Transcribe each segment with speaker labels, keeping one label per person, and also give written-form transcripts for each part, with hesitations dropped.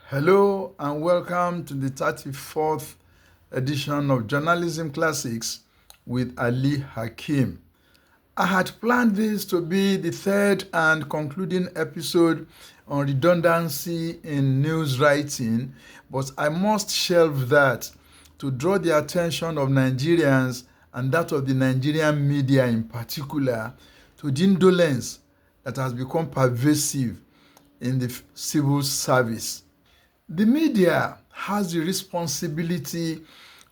Speaker 1: Hello and welcome to the 34th edition of Journalism Classics with Ali Hakim. I had planned this to be the third and concluding episode on redundancy in news writing, but I must shelve that to draw the attention of Nigerians and that of the Nigerian media in particular to the indolence that has become pervasive in the civil service. The media has the responsibility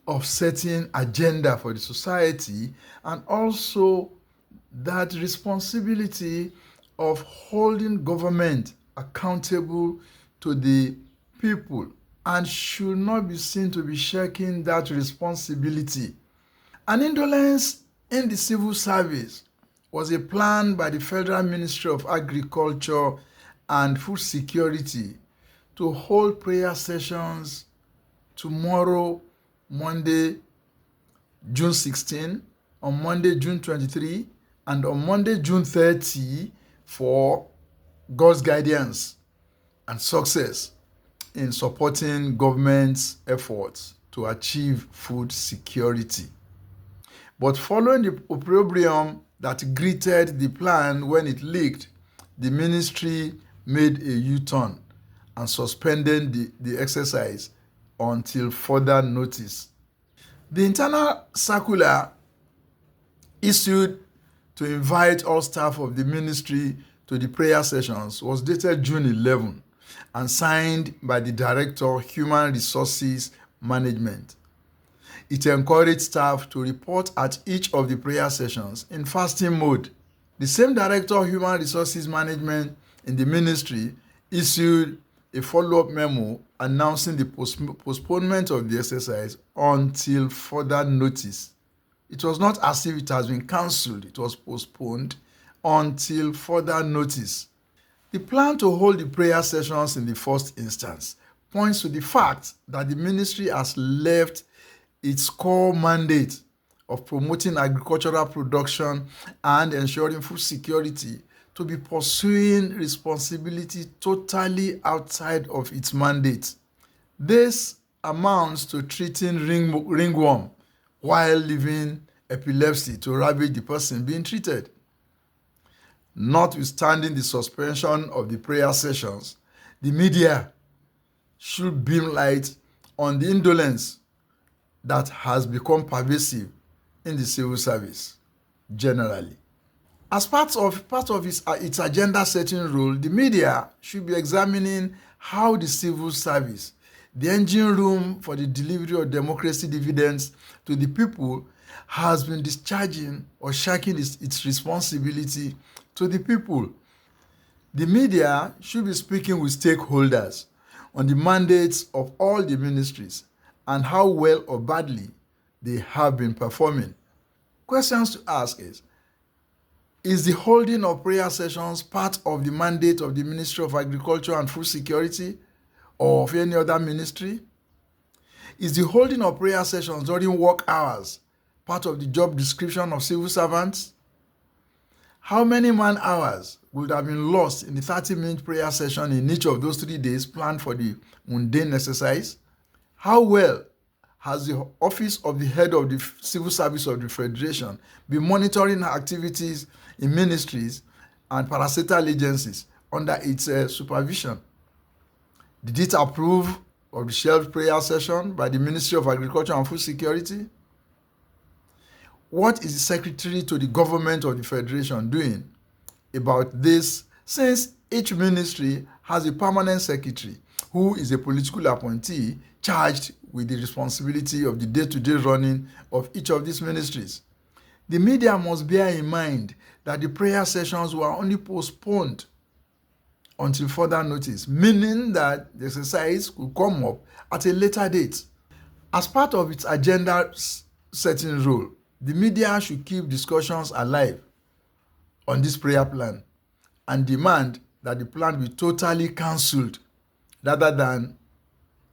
Speaker 1: of setting agenda for the society and also that responsibility of holding government accountable to the people and should not be seen to be shirking that responsibility. An indolence in the civil service was a plan by the Federal Ministry of Agriculture and Food Security to hold prayer sessions tomorrow, Monday, June 16, on Monday, June 23, and on Monday, June 30 for God's guidance and success in supporting government's efforts to achieve food security. But following the opprobrium that greeted the plan when it leaked, the ministry made a U-turn and suspended the exercise until further notice. The internal circular issued to invite all staff of the ministry to the prayer sessions was dated June 11 and signed by the Director, Human Resources Management. It encouraged staff to report at each of the prayer sessions in fasting mode. The same Director, Human Resources Management in the ministry issued a follow-up memo announcing the postponement of the exercise until further notice. It was not as if it has been cancelled, it was postponed until further notice. The plan to hold the prayer sessions in the first instance points to the fact that the ministry has left its core mandate of promoting agricultural production and ensuring food security to be pursuing responsibility totally outside of its mandate. This amounts to treating ringworm while leaving epilepsy to ravage the person being treated. Notwithstanding the suspension of the prayer sessions, the media should beam light on the indolence that has become pervasive in the civil service generally. As part of its agenda-setting role, the media should be examining how the civil service, the engine room for the delivery of democracy dividends to the people, has been discharging or shirking its responsibility to the people. The media should be speaking with stakeholders on the mandates of all the ministries and how well or badly they have been performing. Questions to ask is the holding of prayer sessions part of the mandate of the Ministry of Agriculture and Food Security or of any other ministry? Is the holding of prayer sessions during work hours part of the job description of civil servants? How many man hours would have been lost in the 30-minute prayer session in each of those 3 days planned for the mundane exercise? How well has the Office of the Head of the Civil Service of the Federation been monitoring activities in ministries and parastatal agencies under its supervision? Did it approve of the shelved prayer session by the Ministry of Agriculture and Food Security? What is the Secretary to the Government of the Federation doing about this, since each ministry has a permanent secretary who is a political appointee charged with the responsibility of the day-to-day running of each of these ministries? The media must bear in mind that the prayer sessions were only postponed until further notice, meaning that the exercise could come up at a later date. As part of its agenda-setting role, the media should keep discussions alive on this prayer plan and demand that the plan be totally cancelled rather than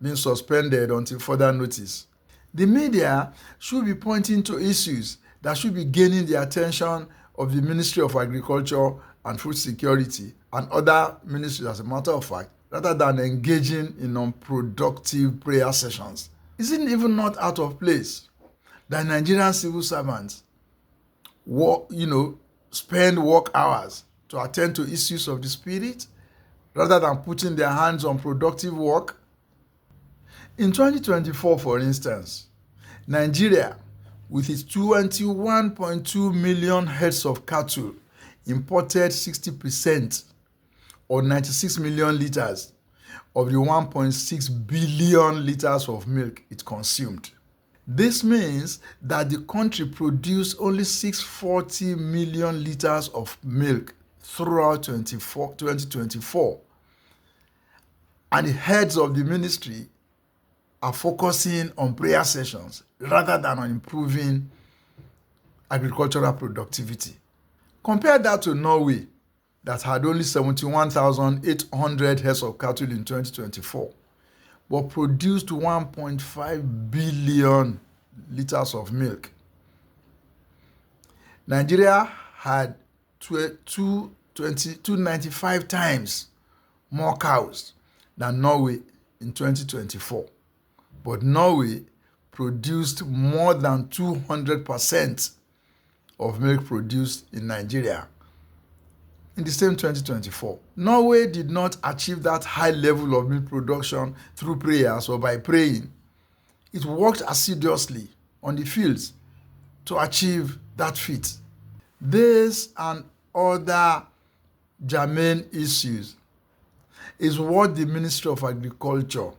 Speaker 1: being suspended until further notice. The media should be pointing to issues that should be gaining the attention of the Ministry of Agriculture and Food Security and other ministries, as a matter of fact, rather than engaging in unproductive prayer sessions. Is it even not out of place that Nigerian civil servants spend work hours to attend to issues of the spirit rather than putting their hands on productive work? In 2024, for instance, Nigeria, with its 21.2 million heads of cattle, imported 60% or 96 million liters of the 1.6 billion liters of milk it consumed. This means that the country produced only 640 million liters of milk throughout 2024. And the heads of the ministry are focusing on prayer sessions rather than on improving agricultural productivity. Compare that to Norway, that had only 71,800 heads of cattle in 2024, but produced 1.5 billion liters of milk. Nigeria had 295 times more cows than Norway in 2024. But Norway produced more than 200% of milk produced in Nigeria in the same 2024. Norway did not achieve that high level of milk production through prayers or by praying. It worked assiduously on the fields to achieve that feat. This and other germane issues is what the Ministry of Agriculture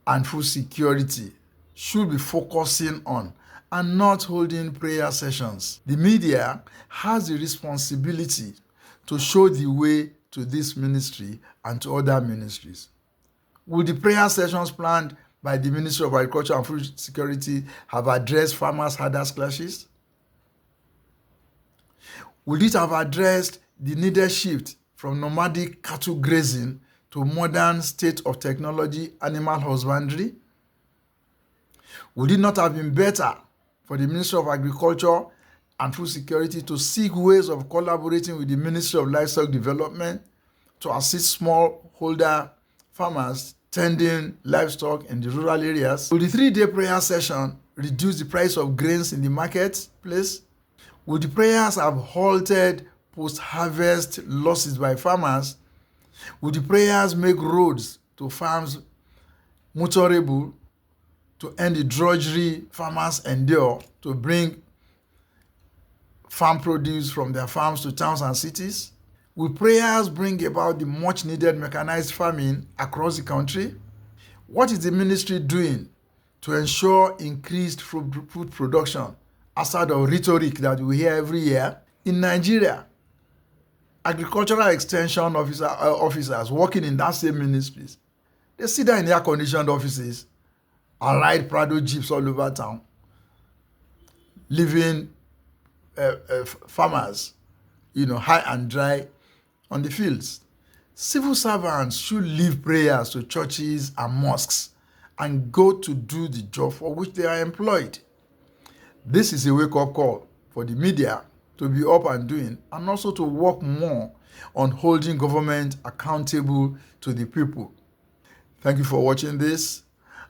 Speaker 1: and Food Security should be focusing on and not holding prayer sessions. The media has the responsibility to show the way to this ministry and to other ministries. Will the prayer sessions planned by the Ministry of Agriculture and Food Security have addressed farmers' herders clashes? Will it have addressed the needed shift from nomadic cattle grazing to modern state of technology animal husbandry? Would it not have been better for the Ministry of Agriculture and Food Security to seek ways of collaborating with the Ministry of Livestock Development to assist smallholder farmers tending livestock in the rural areas? Will the 3-day prayer session reduce the price of grains in the marketplace? Will the prayers have halted post-harvest losses by farmers? Will the prayers make roads to farms motorable to end the drudgery farmers endure to bring farm produce from their farms to towns and cities? Will prayers bring about the much-needed mechanized farming across the country? What is the ministry doing to ensure increased food production outside of rhetoric that we hear every year? In Nigeria, agricultural extension officers working in that same ministries, they sit down in air-conditioned offices and ride Prado jeeps all over town, leaving farmers, high and dry on the fields. Civil servants should leave prayers to churches and mosques and go to do the job for which they are employed. This is a wake-up call for the media to be up and doing, and also to work more on holding government accountable to the people. Thank you for watching this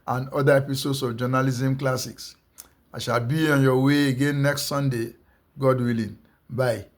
Speaker 1: and other episodes of Journalism Classics. I shall be on your way again next Sunday, God willing. Bye.